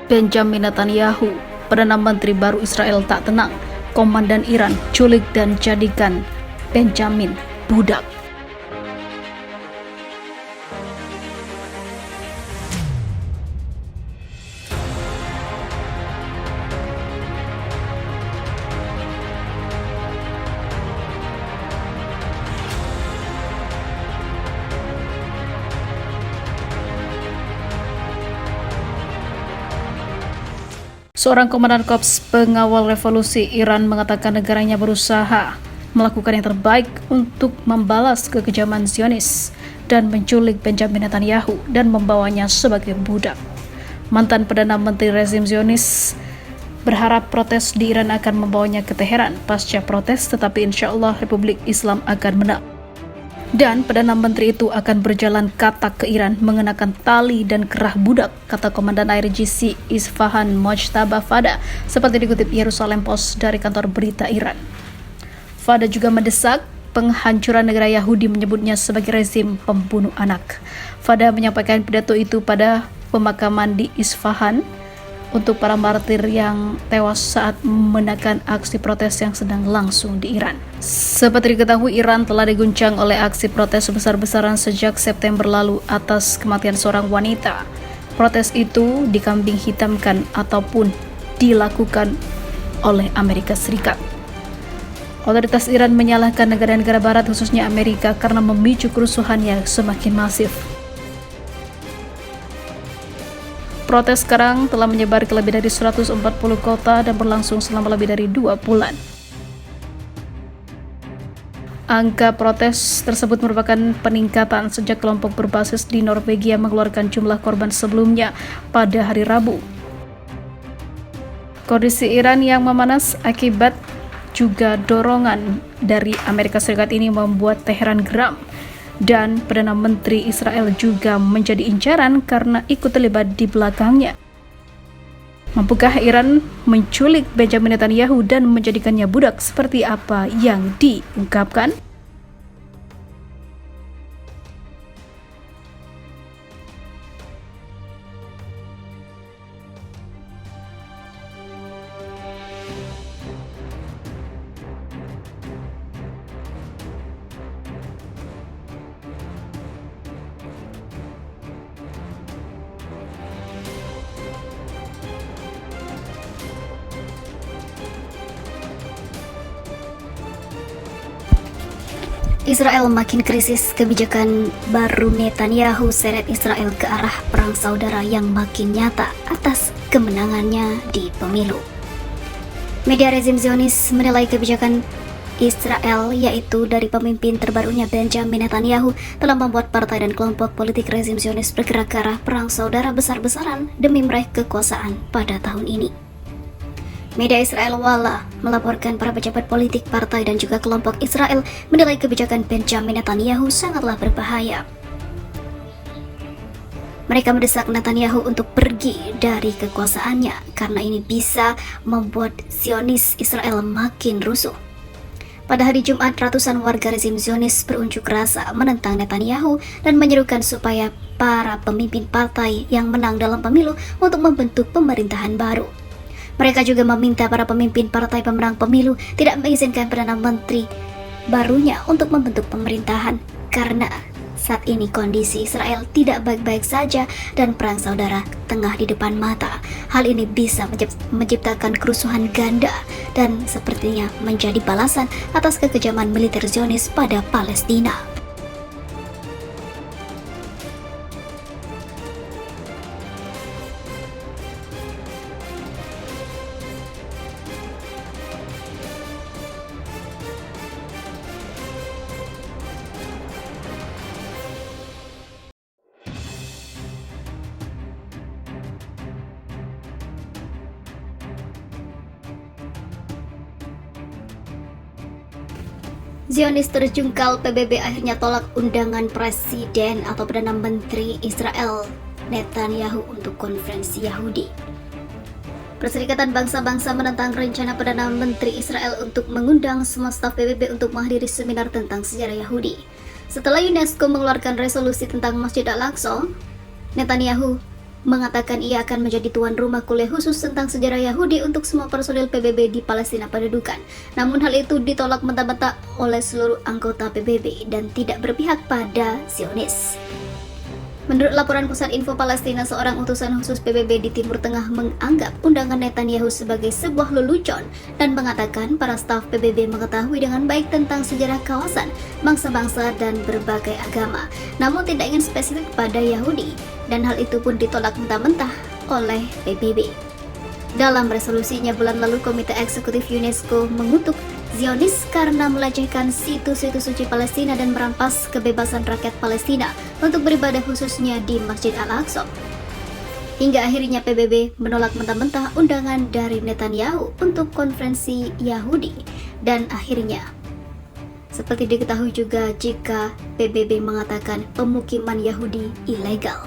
Benjamin Netanyahu, Perdana Menteri baru Israel tak tenang. Komandan Iran culik dan jadikan Benjamin budak. Seorang komandan Korps Pengawal Revolusi Iran mengatakan negaranya berusaha melakukan yang terbaik untuk membalas kekejaman Zionis dan menculik Benjamin Netanyahu dan membawanya sebagai budak. Mantan Perdana Menteri rezim Zionis berharap protes di Iran akan membawanya ke Teheran pasca protes, tetapi insya Allah Republik Islam akan menang. Dan Perdana Menteri itu akan berjalan katak ke Iran mengenakan tali dan kerah budak, kata Komandan IRGC Isfahan Mojtaba Fada, seperti dikutip Yerusalem Post dari kantor berita Iran. Fada juga mendesak penghancuran negara Yahudi, menyebutnya sebagai rezim pembunuh anak. Fada menyampaikan pidato itu pada pemakaman di Isfahan untuk para martir yang tewas saat memenangkan aksi protes yang sedang langsung di Iran. Seperti diketahui, Iran telah diguncang oleh aksi protes besar-besaran sejak September lalu atas kematian seorang wanita. Protes itu dikambing hitamkan ataupun dilakukan oleh Amerika Serikat. Otoritas Iran menyalahkan negara-negara barat, khususnya Amerika, karena memicu kerusuhan yang semakin masif. Protes sekarang telah menyebar ke lebih dari 140 kota dan berlangsung selama lebih dari 2 bulan. Angka protes tersebut merupakan peningkatan sejak kelompok berbasis di Norwegia mengeluarkan jumlah korban sebelumnya pada hari Rabu. Kondisi Iran yang memanas akibat juga dorongan dari Amerika Serikat ini membuat Teheran geram. Dan Perdana Menteri Israel juga menjadi incaran karena ikut terlibat di belakangnya. Mampukah Iran menculik Benjamin Netanyahu dan menjadikannya budak seperti apa yang diungkapkan? Israel makin krisis, kebijakan baru Netanyahu seret Israel ke arah perang saudara yang makin nyata atas kemenangannya di pemilu. Media rezim Zionis menilai kebijakan Israel, yaitu dari pemimpin terbarunya Benjamin Netanyahu, telah membuat partai dan kelompok politik rezim Zionis bergerak ke arah perang saudara besar-besaran demi meraih kekuasaan pada tahun ini. Media Israel Walla melaporkan para pejabat politik, partai, dan juga kelompok Israel menilai kebijakan Benjamin Netanyahu sangatlah berbahaya. Mereka mendesak Netanyahu untuk pergi dari kekuasaannya karena ini bisa membuat Zionis Israel makin rusuh. Pada hari Jumat, ratusan warga rezim Zionis berunjuk rasa menentang Netanyahu dan menyerukan supaya para pemimpin partai yang menang dalam pemilu untuk membentuk pemerintahan baru. Mereka juga meminta para pemimpin partai pemenang pemilu tidak mengizinkan Perdana Menteri barunya untuk membentuk pemerintahan karena saat ini kondisi Israel tidak baik-baik saja dan perang saudara tengah di depan mata. Hal ini bisa menciptakan kerusuhan ganda dan sepertinya menjadi balasan atas kekejaman militer Zionis pada Palestina. Zionis terjungkal, PBB akhirnya tolak undangan Presiden atau Perdana Menteri Israel Netanyahu untuk konferensi Yahudi. Perserikatan Bangsa-Bangsa menentang rencana Perdana Menteri Israel untuk mengundang semua staf PBB untuk menghadiri seminar tentang sejarah Yahudi. Setelah UNESCO mengeluarkan resolusi tentang Masjid Al-Aqsa, Netanyahu mengatakan ia akan menjadi tuan rumah kuliah khusus tentang sejarah Yahudi untuk semua personil PBB di Palestina Padudukan. Namun hal itu ditolak mentah-mentah oleh seluruh anggota PBB dan tidak berpihak pada Zionis. Menurut laporan Pusat Info Palestina, seorang utusan khusus PBB di Timur Tengah menganggap undangan Netanyahu sebagai sebuah lelucon dan mengatakan para staf PBB mengetahui dengan baik tentang sejarah kawasan, bangsa-bangsa, dan berbagai agama, namun tidak ingin spesifik pada Yahudi, dan hal itu pun ditolak mentah-mentah oleh PBB. Dalam resolusinya bulan lalu, Komite Eksekutif UNESCO mengutuk Zionis karena melecehkan situs-situs suci Palestina dan merampas kebebasan rakyat Palestina untuk beribadah khususnya di Masjid Al-Aqsa. Hingga akhirnya PBB menolak mentah-mentah undangan dari Netanyahu untuk konferensi Yahudi, dan akhirnya seperti diketahui juga jika PBB mengatakan pemukiman Yahudi ilegal.